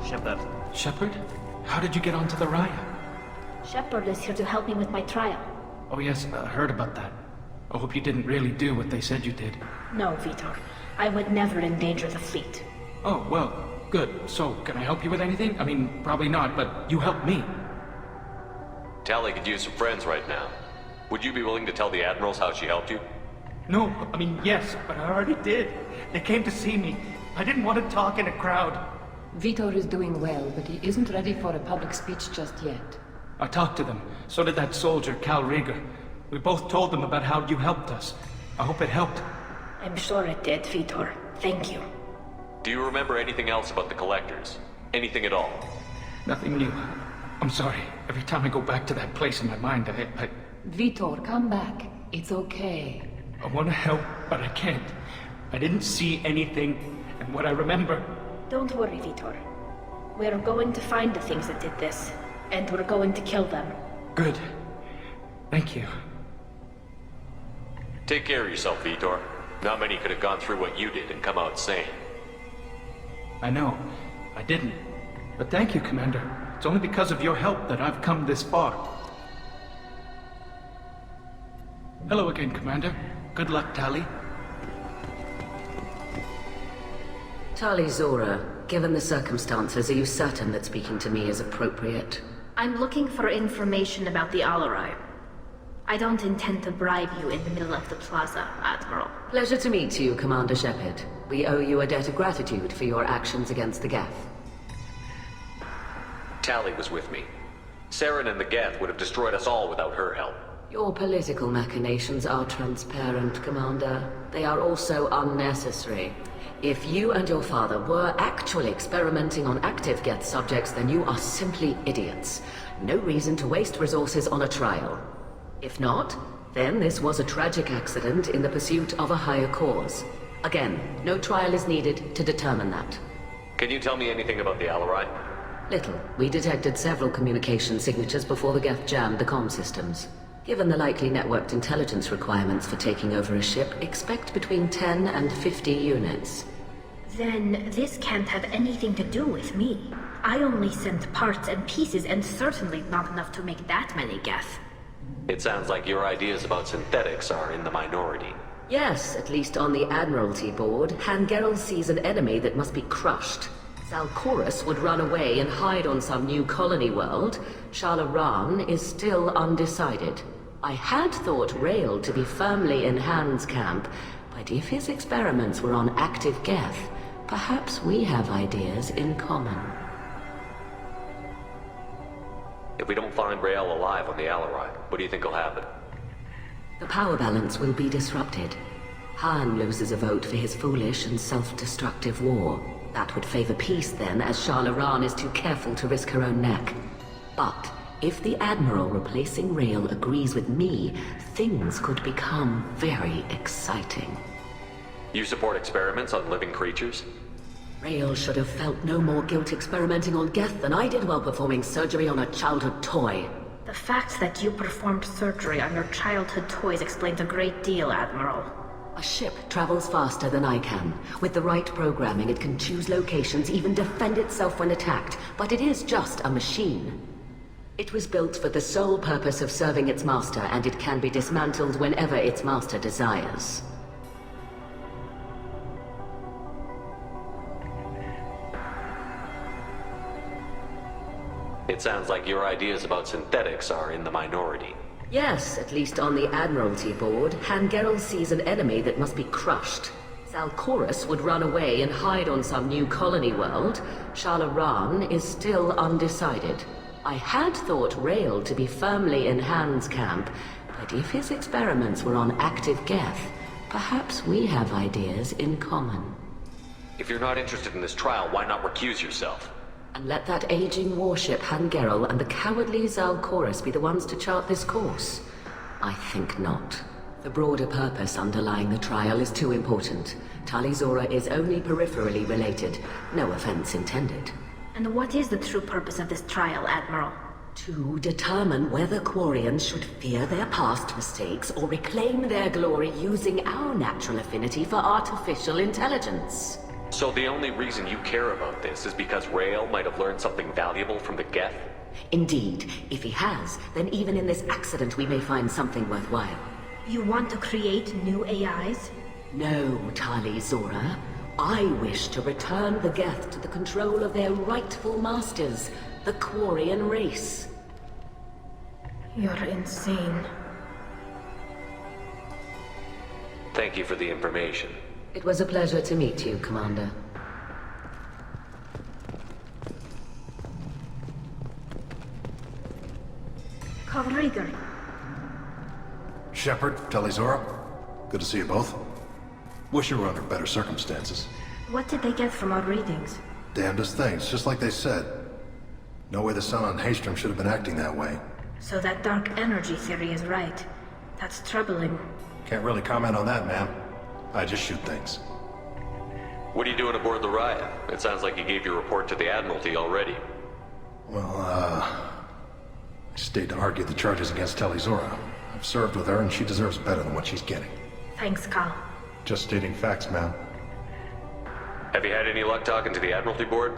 Shepard. Shepard? How did you get onto the Raya? Shepard is here to help me with my trial. Oh yes, I heard about that. I hope you didn't really do what they said you did. No, Vitor. I would never endanger the fleet. Oh, well, good. So, can I help you with anything? I mean, probably not, but you helped me. Tali could use some friends right now. Would you be willing to tell the admirals how she helped you? No, I mean, yes, but I already did. They came to see me. I didn't want to talk in a crowd. Vitor is doing well, but he isn't ready for a public speech just yet. I talked to them. So did that soldier, Cal Rieger. We both told them about how you helped us. I hope it helped. I'm sure it did, Vitor. Thank you. Do you remember anything else about the Collectors? Anything at all? Nothing new. I'm sorry. Every time I go back to that place in my mind, I Vitor, come back. It's okay. want to help, but I can't. I didn't see anything, and what I remember... Don't worry, Vitor. We're going to find the things that did this, and we're going to kill them. Good. Thank you. Take care of yourself, Vitor. Not many could have gone through what you did and come out sane. I know. I didn't. But thank you, Commander. It's only because of your help that I've come this far. Hello again, Commander. Good luck, Tali. Tali Zora, given the circumstances, are you certain that speaking to me is appropriate? I'm looking for information about the Alarai. I don't intend to bribe you in the middle of the plaza, Admiral. Pleasure to meet you, Commander Shepard. We owe you a debt of gratitude for your actions against the Geth. Tali was with me. Saren and the Geth would have destroyed us all without her help. Your political machinations are transparent, Commander. They are also unnecessary. If you and your father were actually experimenting on active Geth subjects, then you are simply idiots. No reason to waste resources on a trial. If not, then this was a tragic accident in the pursuit of a higher cause. Again, no trial is needed to determine that. Can you tell me anything about the Alarai? Little. We detected several communication signatures before the Geth jammed the comm systems. Given the likely networked intelligence requirements for taking over a ship, expect between 10 and 50 units. Then this can't have anything to do with me. I only sent parts and pieces, and certainly not enough to make that many Geth. It sounds like your ideas about synthetics are in the minority. Yes, at least on the Admiralty board, Hangerel sees an enemy that must be crushed. Zalcorus would run away and hide on some new colony world. Shalaran is still undecided. I had thought Rael to be firmly in Han's camp, but if his experiments were on active Geth, perhaps we have ideas in common. If we don't find Rael alive on the Alarai, what do you think will happen? The power balance will be disrupted. Han loses a vote for his foolish and self-destructive war. That would favor peace then, as Shalaran is too careful to risk her own neck. But if the Admiral replacing Rael agrees with me, things could become very exciting. You support experiments on living creatures? Rael should have felt no more guilt experimenting on Geth than I did while performing surgery on a childhood toy. The fact that you performed surgery on your childhood toys explains a great deal, Admiral. A ship travels faster than I can. With the right programming, it can choose locations, even defend itself when attacked. But it is just a machine. It was built for the sole purpose of serving its master, and it can be dismantled whenever its master desires. It sounds like your ideas about synthetics are in the minority. Yes, at least on the Admiralty board, Hangerel sees an enemy that must be crushed. Zalcorus would run away and hide on some new colony world. Shalaran is still undecided. I had thought Rael to be firmly in Han's camp, but if his experiments were on active Geth, perhaps we have ideas in common. If you're not interested in this trial, why not recuse yourself? And let that aging warship Hangerel and the cowardly Zalcorus be the ones to chart this course? I think not. The broader purpose underlying the trial is too important. Tali Zora is only peripherally related. No offense intended. And what is the true purpose of this trial, Admiral? To determine whether Quarians should fear their past mistakes or reclaim their glory using our natural affinity for artificial intelligence. So the only reason you care about this is because Rael might have learned something valuable from the Geth? Indeed. If he has, then even in this accident we may find something worthwhile. You want to create new AIs? No, Tali Zora. I wish to return the Geth to the control of their rightful masters, the Quarian race. You're insane. Thank you for the information. It was a pleasure to meet you, Commander. Kavriger. Shepard, Tali Zora. Good to see you both. Wish you were under better circumstances. What did they get from our readings? Damnedest things, just like they said. No way the sun on Haystrom should have been acting that way. So that dark energy theory is right. That's troubling. Can't really comment on that, ma'am. I just shoot things. What are you doing aboard the Riot? It sounds like you gave your report to the Admiralty already. Well, I stayed to argue the charges against Tali Zora. I've served with her and she deserves better than what she's getting. Thanks, Cal. Just stating facts, ma'am. Have you had any luck talking to the Admiralty board?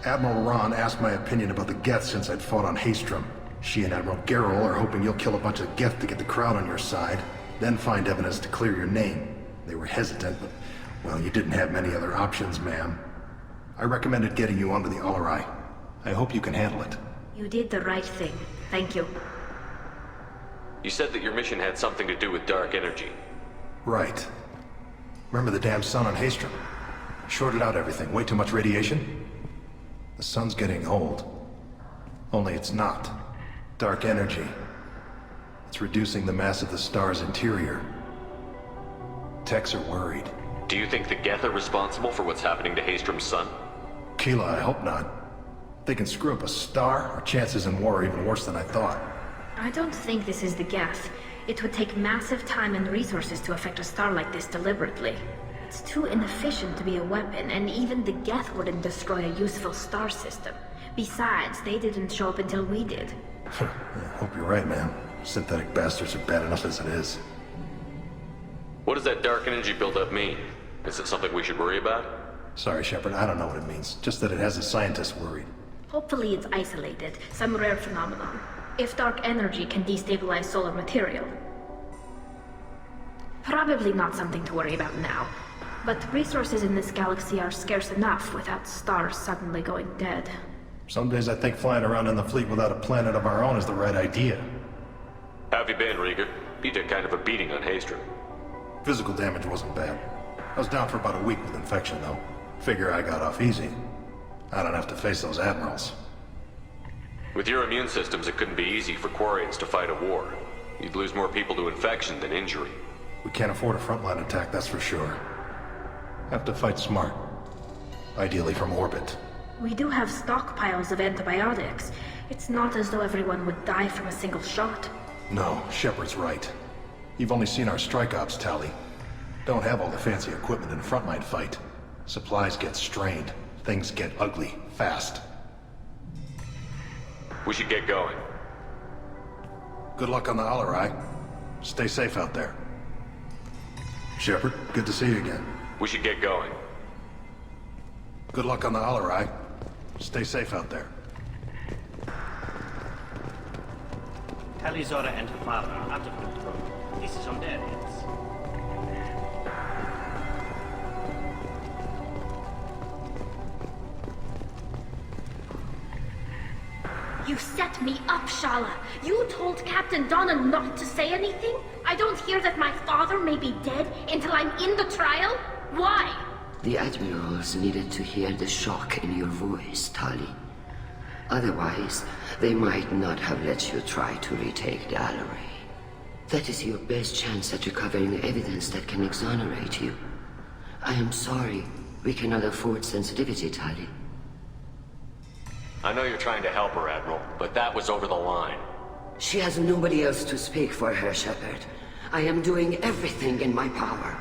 Admiral Ron asked my opinion about the Geth since I'd fought on Haystrom. She and Admiral Garrel are hoping you'll kill a bunch of Geth to get the crowd on your side, then find evidence to clear your name. They were hesitant, but, well, you didn't have many other options, ma'am. I recommended getting you onto the Alarai. I hope you can handle it. You did the right thing. Thank you. You said that your mission had something to do with dark energy. Right. Remember the damn sun on Haystrom? Shorted out everything. Way too much radiation? The sun's getting old. Only it's not. Dark energy. It's reducing the mass of the star's interior. Techs are worried. Do you think the Geth are responsible for what's happening to Haystrom's sun? Keela, I hope not. If they can screw up a star, our chances in war are even worse than I thought. I don't think this is the Geth. It would take massive time and resources to affect a star like this deliberately. It's too inefficient to be a weapon, and even the Geth wouldn't destroy a useful star system. Besides, they didn't show up until we did. I hope you're right, man. Synthetic bastards are bad enough as it is. What does that dark energy buildup mean? Is it something we should worry about? Sorry, Shepard, I don't know what it means. Just that it has the scientists worried. Hopefully it's isolated, some rare phenomenon. If dark energy can destabilize solar material. Probably not something to worry about now. But resources in this galaxy are scarce enough without stars suddenly going dead. Some days I think flying around in the fleet without a planet of our own is the right idea. How have you been, Rieger? You took kind of a beating on Haystrom. Physical damage wasn't bad. I was down for about a week with infection, though. Figure I got off easy. I don't have to face those admirals. With your immune systems, it couldn't be easy for Quarians to fight a war. You'd lose more people to infection than injury. We can't afford a frontline attack, that's for sure. Have to fight smart. Ideally from orbit. We do have stockpiles of antibiotics. It's not as though everyone would die from a single shot. No, Shepard's right. You've only seen our strike ops, Tali. Don't have all the fancy equipment in a frontline fight. Supplies get strained. Things get ugly, fast. We should get going. Good luck on the Alarai. Stay safe out there. Shepard, good to see you again. We should get going. Good luck on the Alarai. Stay safe out there. Tali Zora and her father are out of control. This is on their heads. You set me up, Shala. You told Captain Donna not to say anything? I don't hear that my father may be dead until I'm in the trial? Why? The admirals needed to hear the shock in your voice, Tali. Otherwise, they might not have let you try to retake the Alarai. That is your best chance at recovering evidence that can exonerate you. I am sorry. We cannot afford sensitivity, Tali. I know you're trying to help her, Admiral, but that was over the line. She has nobody else to speak for her, Shepard. I am doing everything in my power.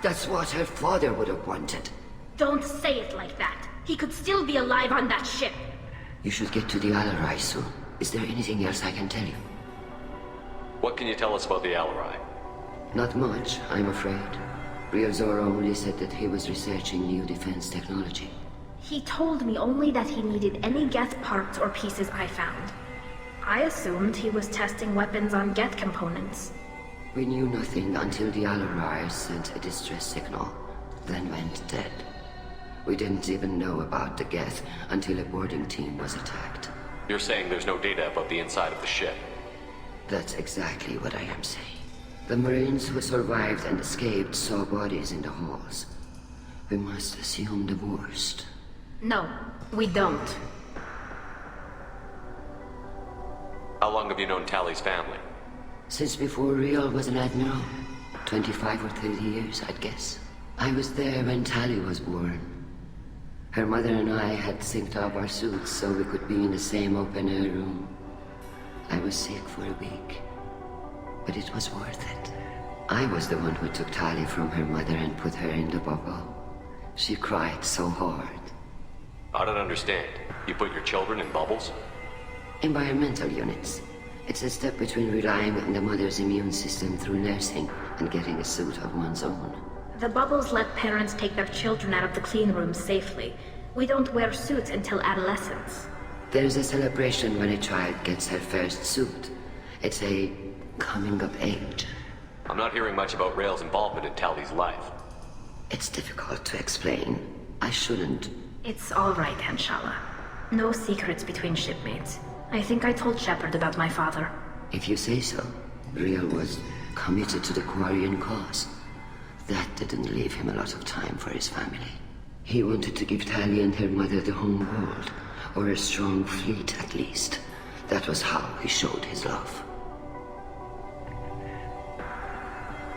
That's what her father would have wanted. Don't say it like that. He could still be alive on that ship. You should get to the Alarai soon. Is there anything else I can tell you? What can you tell us about the Alarai? Not much, I'm afraid. Real Zora only said that he was researching new defense technology. He told me only that he needed any Geth parts or pieces I found. I assumed he was testing weapons on Geth components. We knew nothing until the Alarai sent a distress signal, then went dead. We didn't even know about the Geth until a boarding team was attacked. You're saying there's no data about the inside of the ship? That's exactly what I am saying. The Marines who survived and escaped saw bodies in the halls. We must assume the worst. No, we don't. How long have you known Tali's family? Since before Real was an admiral. 25 or 30 years, I'd guess. I was there when Tali was born. Her mother and I had synced up our suits so we could be in the same open-air room. I was sick for a week, but it was worth it. I was the one who took Tali from her mother and put her in the bubble. She cried so hard. I don't understand. You put your children in bubbles? Environmental units. It's a step between relying on the mother's immune system through nursing and getting a suit of one's own. The bubbles let parents take their children out of the clean rooms safely. We don't wear suits until adolescence. There's a celebration when a child gets her first suit. It's a coming of age. I'm not hearing much about Rail's involvement in Tali's life. It's difficult to explain. I shouldn't. It's all right, Anshala. No secrets between shipmates. I think I told Shepard about my father. If you say so. Real was committed to the Quarian cause. That didn't leave him a lot of time for his family. He wanted to give Tali and her mother the home world, or a strong fleet at least. That was how he showed his love.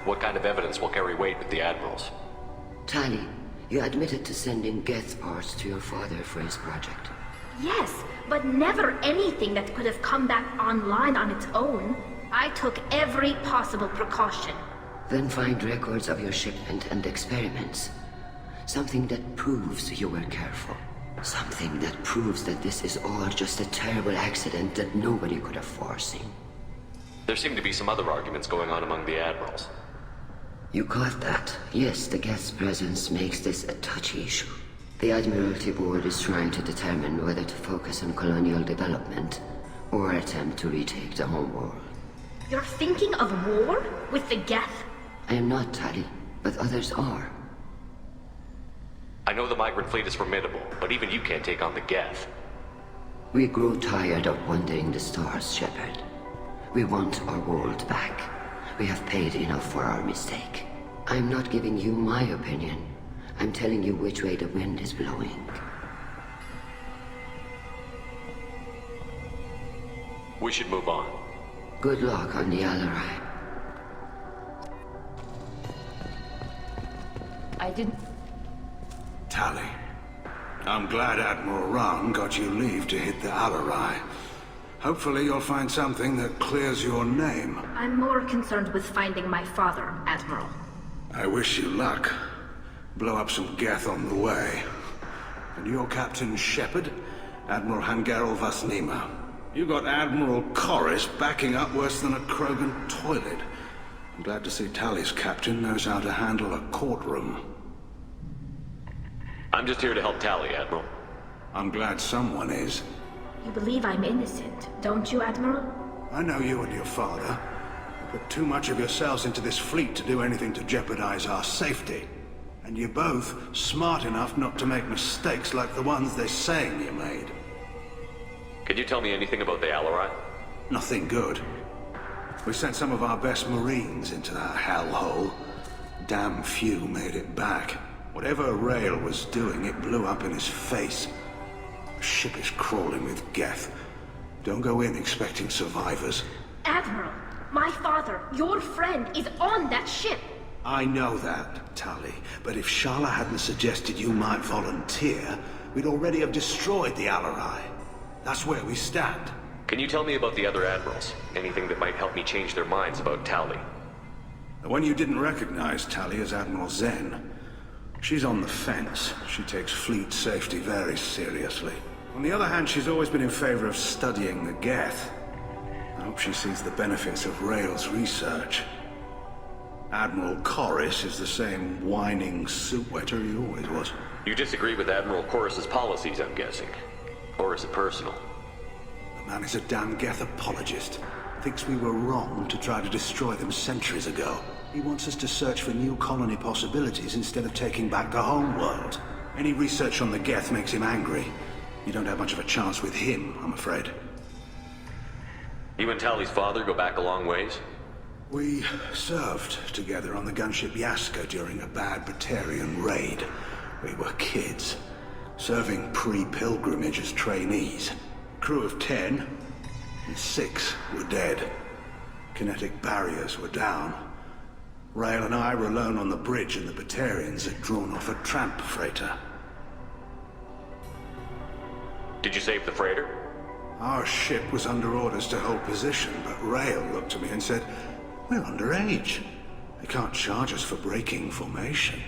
What kind of evidence will carry weight with the admirals? Tali, you admitted to sending Geth parts to your father for his project. Yes, but never anything that could have come back online on its own. I took every possible precaution. Then find records of your shipment and experiments. Something that proves you were careful. Something that proves that this is all just a terrible accident that nobody could have foreseen. There seem to be some other arguments going on among the admirals. You caught that? Yes, the Geth's presence makes this a touchy issue. The Admiralty Board is trying to determine whether to focus on colonial development or attempt to retake the home world. You're thinking of war? With the Geth? I am not, Tali, but others are. I know the migrant fleet is formidable, but even you can't take on the Geth. We grow tired of wandering the stars, Shepard. We want our world back. We have paid enough for our mistake. I'm not giving you my opinion. I'm telling you which way the wind is blowing. We should move on. Good luck on the Alarai. I didn't... Tali, I'm glad Admiral Rahn got you leave to hit the Alarai. Hopefully you'll find something that clears your name. I'm more concerned with finding my father, Admiral. I wish you luck. Blow up some Geth on the way. And your Captain Shepard, Admiral Hangarel Vasnima. You got Admiral Corris backing up worse than a Krogan toilet. I'm glad to see Tali's captain knows how to handle a courtroom. I'm just here to help Tali, Admiral. I'm glad someone is. You believe I'm innocent, don't you, Admiral? I know you and your father. You put too much of yourselves into this fleet to do anything to jeopardize our safety. And you're both smart enough not to make mistakes like the ones they're saying you made. Can you tell me anything about the Alarai? Nothing good. We sent some of our best Marines into that hellhole. Damn few made it back. Whatever Rail was doing, it blew up in his face. The ship is crawling with Geth. Don't go in expecting survivors. Admiral, my father, your friend, is on that ship. I know that, Tali, but if Shala hadn't suggested you might volunteer, we'd already have destroyed the Alarai. That's where we stand. Can you tell me about the other admirals? Anything that might help me change their minds about Tali? The one you didn't recognize, Tali, is Admiral Zen. She's on the fence. She takes fleet safety very seriously. On the other hand, she's always been in favor of studying the Geth. I hope she sees the benefits of Rail's research. Admiral Corris is the same whining soup wetter he always was. You disagree with Admiral Corris's policies, I'm guessing. Or is it personal? The man is a damn Geth apologist. Thinks we were wrong to try to destroy them centuries ago. He wants us to search for new colony possibilities instead of taking back the home world. Any research on the Geth makes him angry. You don't have much of a chance with him, I'm afraid. You and Tali's father go back a long ways? We served together on the gunship Yaska during a bad Batarian raid. We were kids, serving pre-pilgrimage as trainees. Crew of 10, and 6 were dead. Kinetic barriers were down. Rail and I were alone on the bridge, and the Batarians had drawn off a tramp freighter. Did you save the freighter? Our ship was under orders to hold position, but Rail looked at me and said, "We're underage. They can't charge us for breaking formation."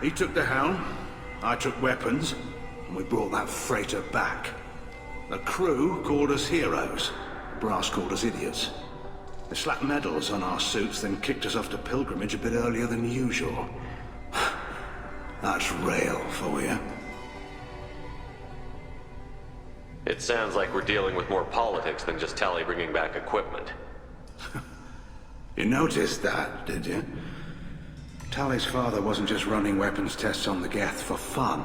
He took the helm, I took weapons, and we brought that freighter back. The crew called us heroes. The brass called us idiots. They slapped medals on our suits, then kicked us off to pilgrimage a bit earlier than usual. That's Rail for you. It sounds like we're dealing with more politics than just Tali bringing back equipment. You noticed that, did you? Tali's father wasn't just running weapons tests on the Geth for fun.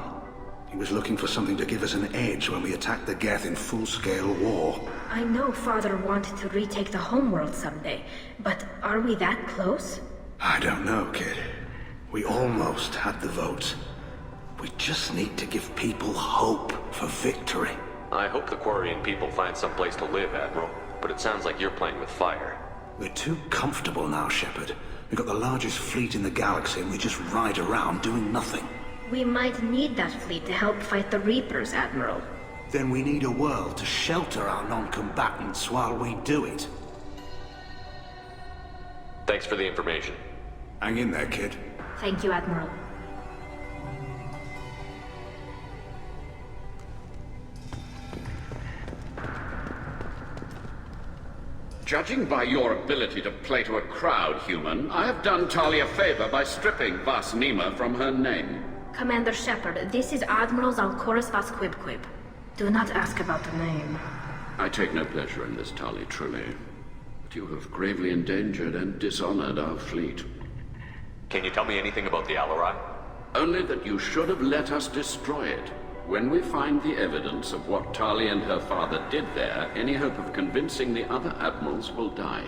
He was looking for something to give us an edge when we attacked the Geth in full-scale war. I know Father wanted to retake the homeworld someday, but are we that close? I don't know, kid. We almost had the votes. We just need to give people hope for victory. I hope the Quarian people find some place to live, Admiral, but it sounds like you're playing with fire. We're too comfortable now, Shepard. We've got the largest fleet in the galaxy and we just ride around doing nothing. We might need that fleet to help fight the Reapers, Admiral. Then we need a world to shelter our non-combatants while we do it. Thanks for the information. Hang in there, kid. Thank you, Admiral. Judging by your ability to play to a crowd, human, I have done Tali a favor by stripping Vas Nima from her name. Commander Shepard, this is Admiral Zalcoris Vas Quibquib. Do not ask about the name. I take no pleasure in this, Tali, truly. But you have gravely endangered and dishonored our fleet. Can you tell me anything about the Alarai? Only that you should have let us destroy it. When we find the evidence of what Tali and her father did there, any hope of convincing the other admirals will die.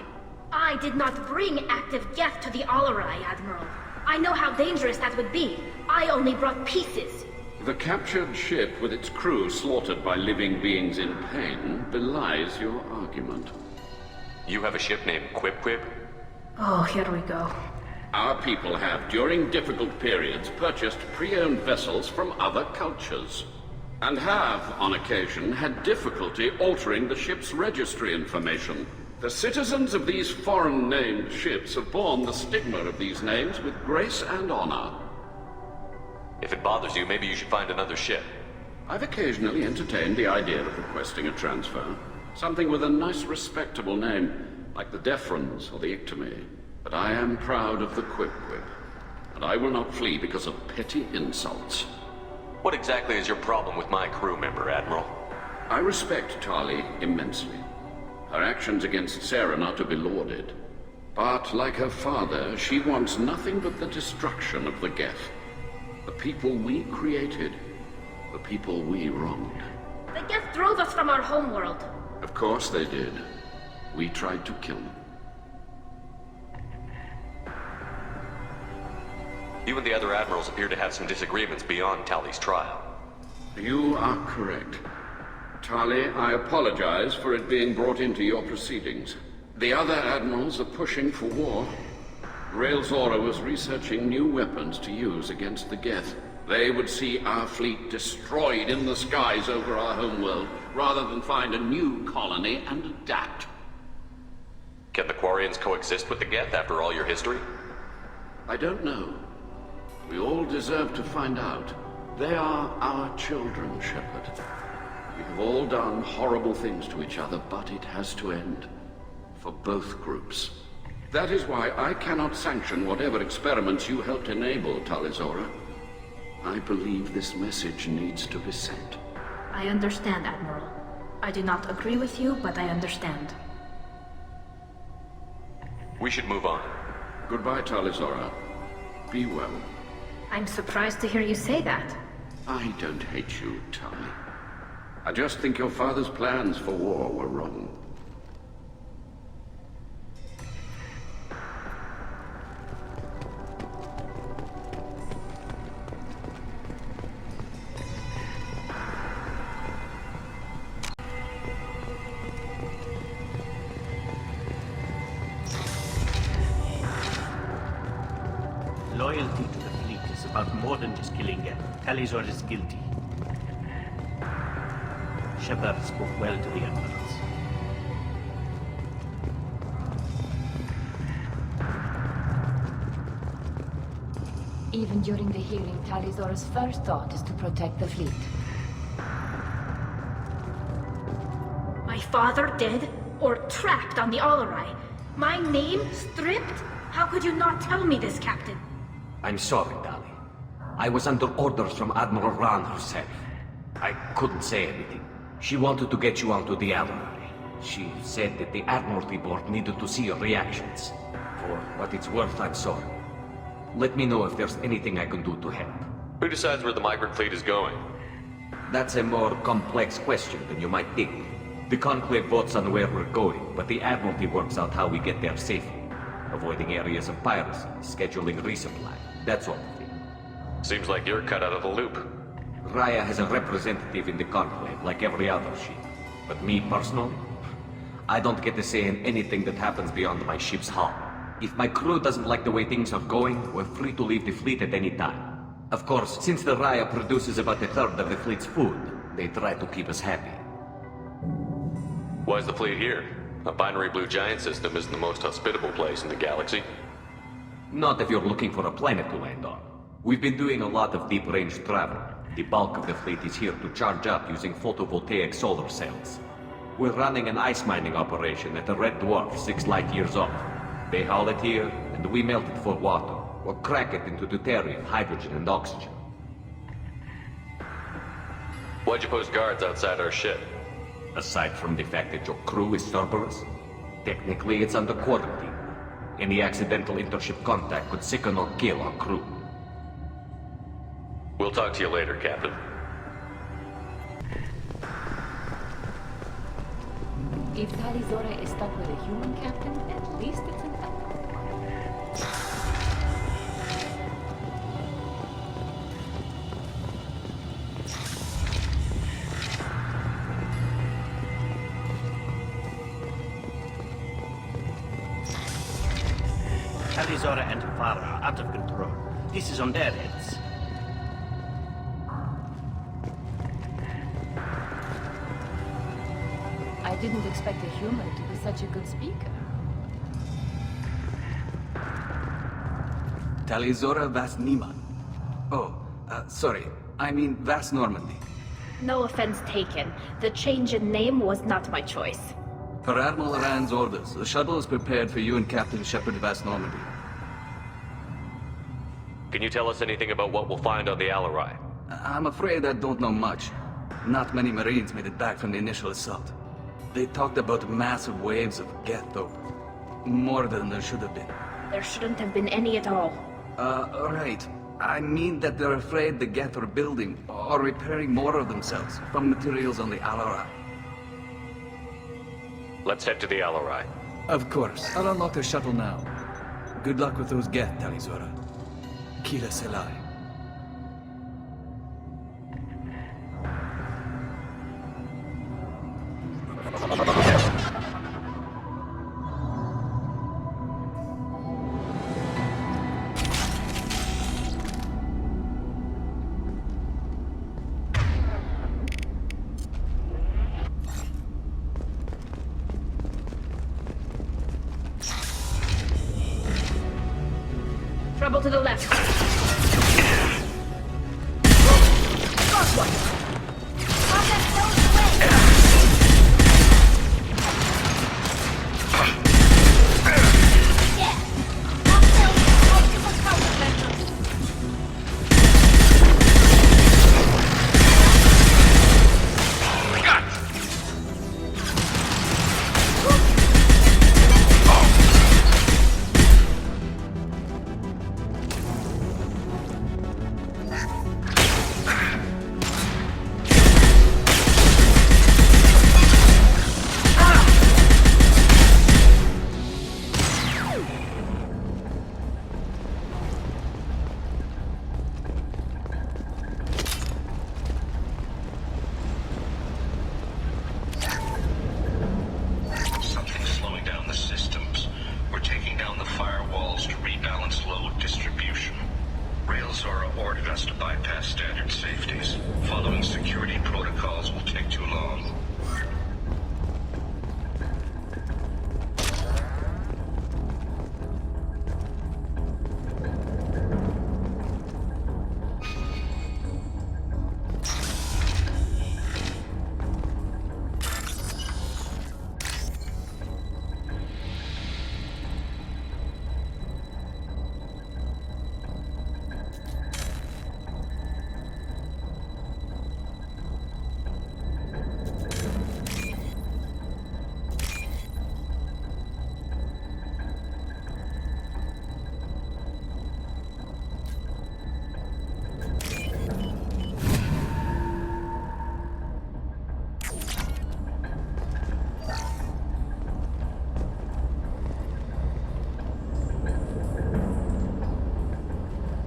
I did not bring active Geth to the Alarai, Admiral. I know how dangerous that would be. I only brought pieces. The captured ship with its crew slaughtered by living beings in pain belies your argument. You have a ship named Quib? Oh, here we go. Our people have, during difficult periods, purchased pre-owned vessels from other cultures, and have, on occasion, had difficulty altering the ship's registry information. The citizens of these foreign-named ships have borne the stigma of these names with grace and honor. If it bothers you, maybe you should find another ship. I've occasionally entertained the idea of requesting a transfer. Something with a nice, respectable name, like the Defrons or the Ictomy. But I am proud of the Quib, and I will not flee because of petty insults. What exactly is your problem with my crew member, Admiral? I respect Tali immensely. Her actions against Saren are to be lauded. But, like her father, she wants nothing but the destruction of the Geth. The people we created. The people we wronged. The Geth drove us from our homeworld. Of course they did. We tried to kill them. You and the other admirals appear to have some disagreements beyond Tali's trial. You are correct. Tali, I apologize for it being brought into your proceedings. The other admirals are pushing for war. Rail Zora was researching new weapons to use against the Geth. They would see our fleet destroyed in the skies over our homeworld, rather than find a new colony and adapt. Can the Quarians coexist with the Geth after all your history? I don't know. We all deserve to find out. They are our children, Shepard. We have all done horrible things to each other, but it has to end. For both groups. That is why I cannot sanction whatever experiments you helped enable, Talizora. I believe this message needs to be sent. I understand, Admiral. I do not agree with you, but I understand. We should move on. Goodbye, Talizora. Be well. I'm surprised to hear you say that. I don't hate you, Tali. I just think your father's plans for war were wrong. Loyalty to the fleet is about more than just killing Geth. Talizor is guilty. Shepard spoke well to the Admirals. Even during the hearing, Talizora's first thought is to protect the fleet. My father dead? Or trapped on the Alarai? My name stripped? How could you not tell me this, Captain? I'm sorry, Tali. I was under orders from Admiral Ran herself. I couldn't say anything. She wanted to get you onto the Alarai. She said that the Admiralty Board needed to see your reactions. For what it's worth, I'm sorry. Let me know if there's anything I can do to help. Who decides where the migrant fleet is going? That's a more complex question than you might think. The Conclave votes on where we're going, but the Admiralty works out how we get there safely. Avoiding areas of piracy, scheduling resupply, that sort of thing. Seems like you're cut out of the loop. Raya has a representative in the Conclave, like every other ship. But me, personally, I don't get to say in anything that happens beyond my ship's hull. If my crew doesn't like the way things are going, we're free to leave the fleet at any time. Of course, since the Raya produces about a third of the fleet's food, they try to keep us happy. Why is the fleet here? A binary blue giant system isn't the most hospitable place in the galaxy. Not if you're looking for a planet to land on. We've been doing a lot of deep-range travel. The bulk of the fleet is here to charge up using photovoltaic solar cells. We're running an ice mining operation at the Red Dwarf 6 light years off. They haul it here, and we melt it for water, or crack it into deuterium, hydrogen, and oxygen. Why'd you post guards outside our ship? Aside from the fact that your crew is Cerberus, technically it's under quarantine. Any accidental intership contact could sicken or kill our crew. We'll talk to you later, Captain. If Talizora is stuck with a human captain, at least it's an Talizora and her father are out of control. This is on their heads. I didn't expect a human to be such a good speaker. Talizora Vas Nima. Oh, sorry. I mean Vas Normandy. No offense taken. The change in name was not my choice. Per Admiral Rand's orders, the shuttle is prepared for you and Captain Shepard Vas Normandy. Can you tell us anything about what we'll find on the Alarai? I'm afraid I don't know much. Not many Marines made it back from the initial assault. They talked about massive waves of Geth, though. More than there should have been. There shouldn't have been any at all. Right. I mean that they're afraid the Geth are building or repairing more of themselves from materials on the Alarai. Let's head to the Alarai. Of course. I'll unlock the shuttle now. Good luck with those Geth, Talizora. Kira Selai. Trouble to the left. Cross one. Contact those away. has to bypass standard safeties. Following security protocols will take too long.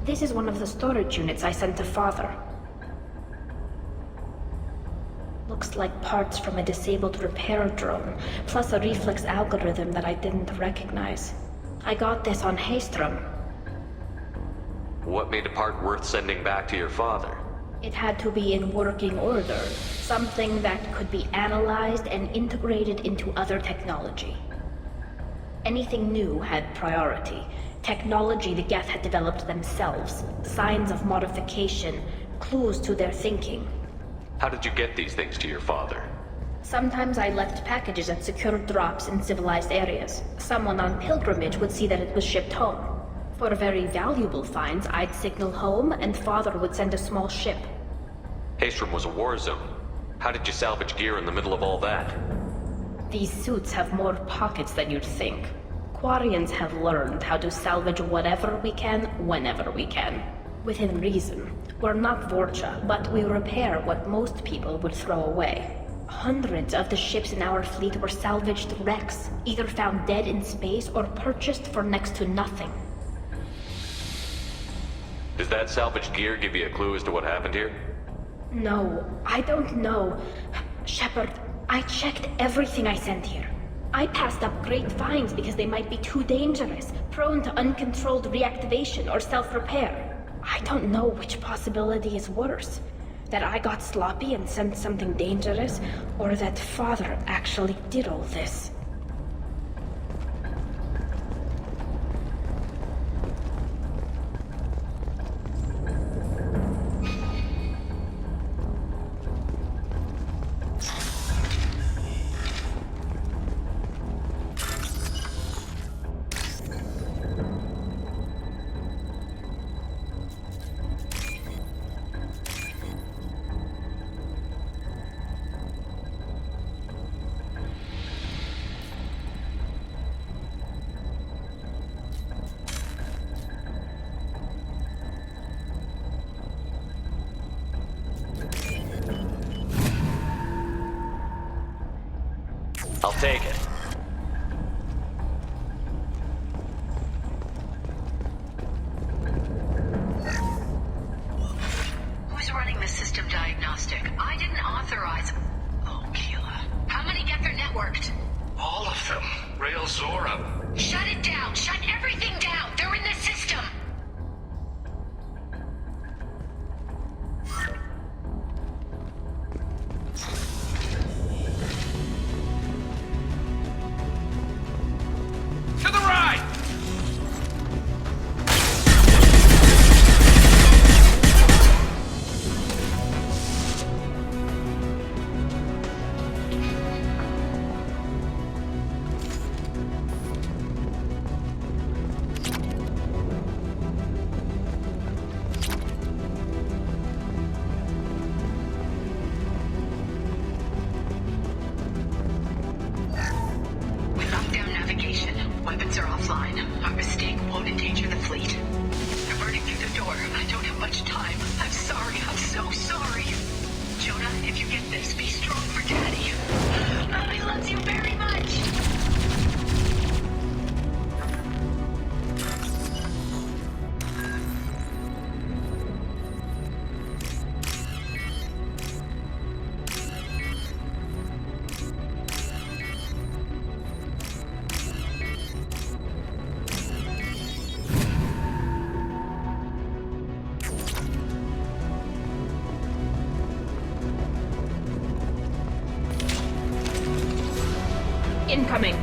This is one of the storage units I sent to Father. Looks like parts from a disabled repair drone, plus a reflex algorithm that I didn't recognize. I got this on Haystrom. What made a part worth sending back to your father? It had to be in working order, something that could be analyzed and integrated into other technology. Anything new had priority. Technology the Geth had developed themselves, signs of modification, clues to their thinking. How did you get these things to your father? Sometimes I left packages at secure drops in civilized areas. Someone on pilgrimage would see that it was shipped home. For very valuable finds, I'd signal home and Father would send a small ship. Haystrom was a war zone. How did you salvage gear in the middle of all that? These suits have more pockets than you'd think. Quarians have learned how to salvage whatever we can, whenever we can. Within reason. We're not Vorcha, but we repair what most people would throw away. Hundreds of the ships in our fleet were salvaged wrecks, either found dead in space or purchased for next to nothing. Does that salvaged gear give you a clue as to what happened here? No, I don't know. Shepard, I checked everything I sent here. I passed up great finds because they might be too dangerous, prone to uncontrolled reactivation or self-repair. I don't know which possibility is worse. That I got sloppy and sent something dangerous, or that Father actually did all this. I'll take it. Who's running the system diagnostic? I didn't authorize... Oh, killer. How many Geth are networked? All of them. Rail Zora. Shut it down! Shut everything down! They're in the system! incoming.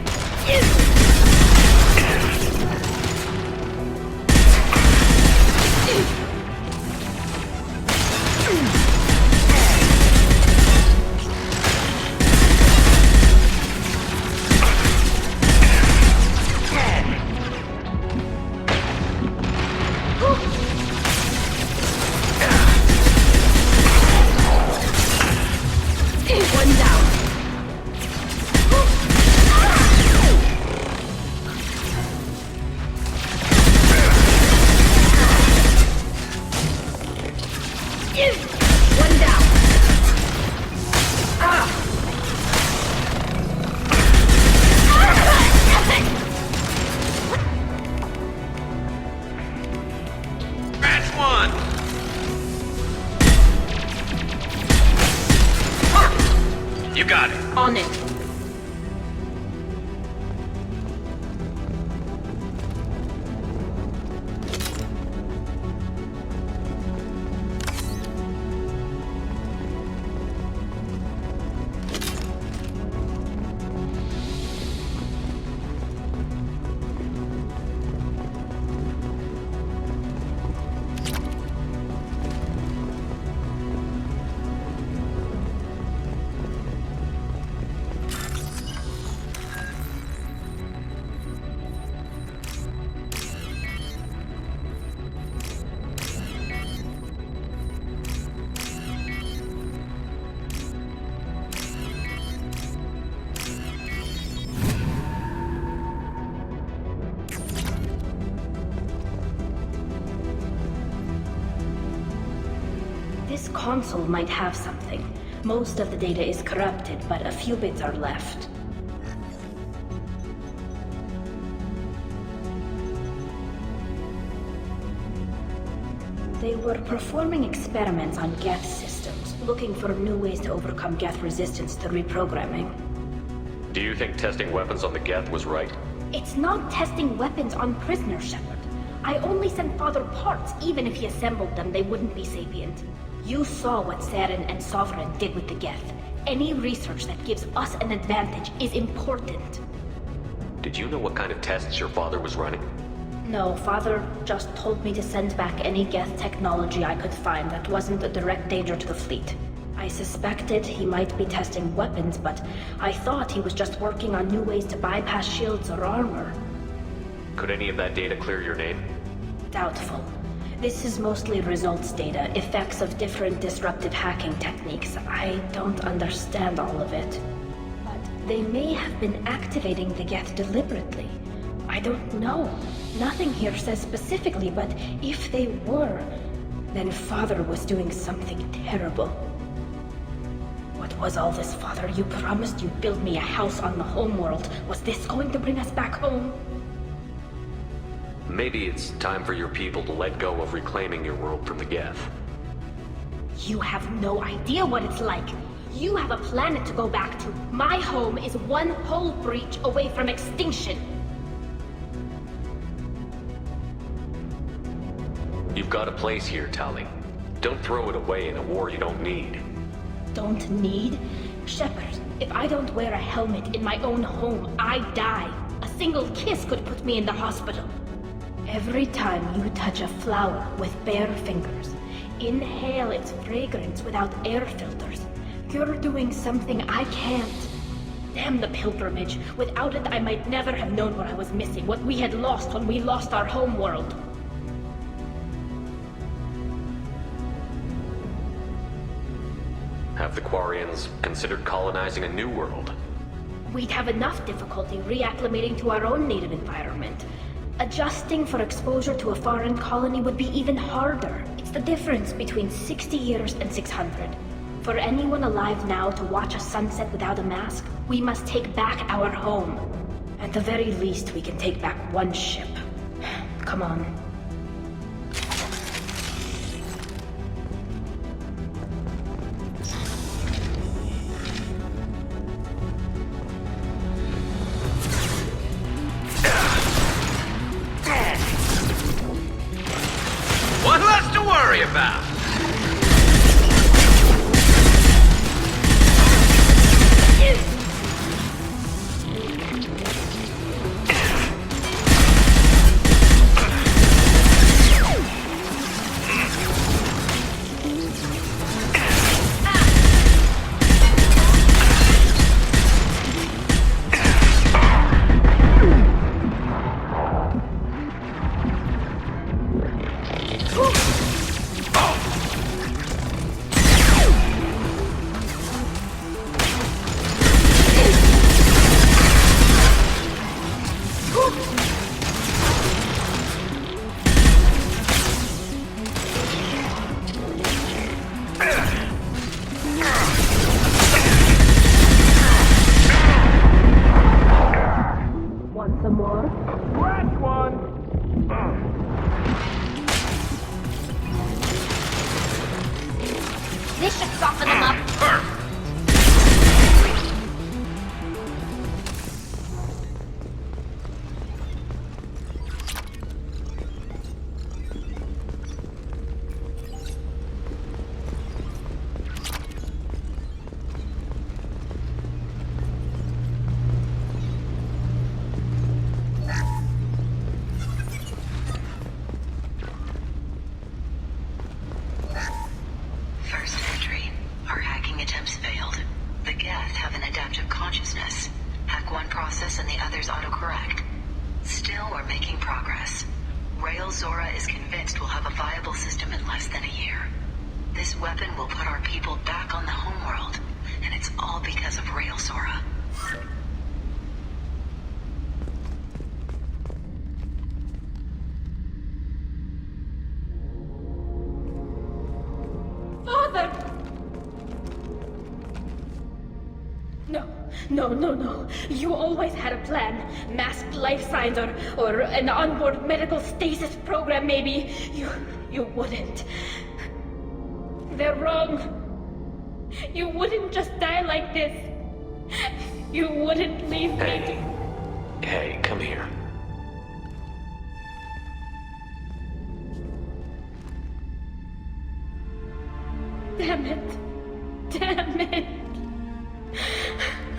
One down. One down. Match one! You got it. On it. This console might have something. Most of the data is corrupted, but a few bits are left. They were performing experiments on Geth systems, looking for new ways to overcome Geth resistance to reprogramming. Do you think testing weapons on the Geth was right? It's not testing weapons on prisoners, Shepard. I only sent Father parts. Even if he assembled them, they wouldn't be sapient. You saw what Saren and Sovereign did with the Geth. Any research that gives us an advantage is important. Did you know what kind of tests your father was running? No, Father just told me to send back any Geth technology I could find that wasn't a direct danger to the fleet. I suspected he might be testing weapons, but I thought he was just working on new ways to bypass shields or armor. Could any of that data clear your name? Doubtful. This is mostly results data, effects of different disruptive hacking techniques. I don't understand all of it. But they may have been activating the Geth deliberately. I don't know. Nothing here says specifically, but if they were, then Father was doing something terrible. What was all this, Father? You promised you'd build me a house on the homeworld. Was this going to bring us back home? Maybe it's time for your people to let go of reclaiming your world from the Geth. You have no idea what it's like. You have a planet to go back to. My home is one hull breach away from extinction. You've got a place here, Tali. Don't throw it away in a war you don't need. Don't need? Shepard, if I don't wear a helmet in my own home, I die. A single kiss could put me in the hospital. Every time you touch a flower with bare fingers, inhale its fragrance without air filters, you're doing something I can't. Damn the pilgrimage. Without it, I might never have known what I was missing, what we had lost when we lost our homeworld. Have the Quarians considered colonizing a new world? We'd have enough difficulty reacclimating to our own native environment. Adjusting for exposure to a foreign colony would be even harder. It's the difference between 60 years and 600. For anyone alive now to watch a sunset without a mask, we must take back our home. At the very least, we can take back one ship. Come on. One less to worry about. Want some more? Scratch one! This should soften them up. First entry. Our hacking attempts failed. The Geth have an adaptive consciousness. Hack one process and the others autocorrect. Still, we're making progress. Rail Zora is convinced we'll have a viable system in less than a year. This weapon will put our people back on the homeworld, and it's all because of Rail Zora. Father! No. You always had a plan. Masked life signs or an onboard medical stasis program, maybe. You wouldn't. They're wrong. You wouldn't just die like this. You wouldn't leave me. Hey, come here. Damn it.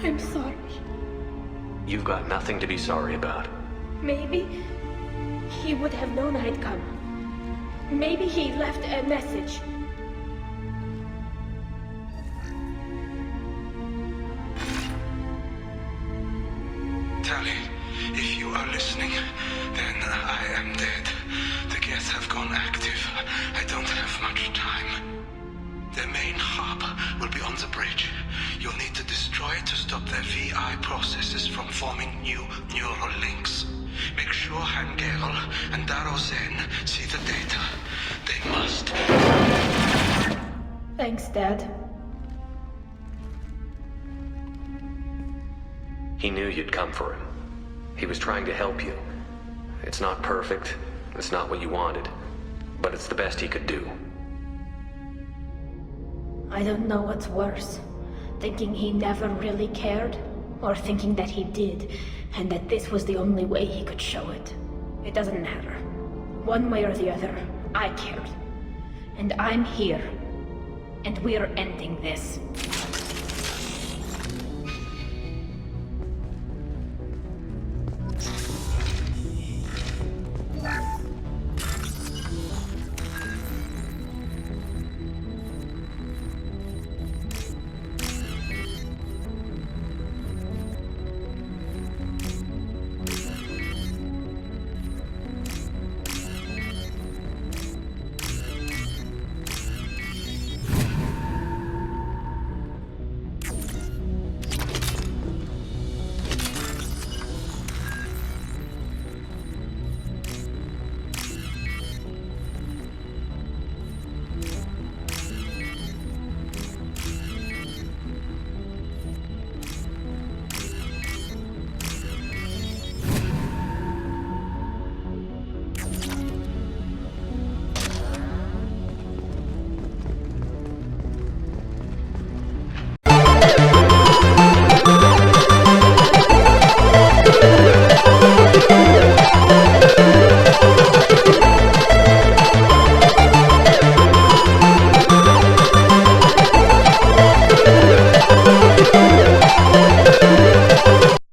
I'm sorry. You've got nothing to be sorry about. Maybe he would have known I'd come. Maybe he left a message. Tali, if you are listening, then I am dead. The Geth have gone active. I don't have much time. Their main hub will be on the bridge. You'll need to destroy it to stop their VI processes from forming new neural links. Make sure Hangerl and Daro Zen see the data. They must. Thanks, Dad. He knew you'd come for him. He was trying to help you. It's not perfect. It's not what you wanted. But it's the best he could do. I don't know what's worse. Thinking he never really cared, or thinking that he did, and that this was the only way he could show it. It doesn't matter. One way or the other, I cared. And I'm here. And we're ending this.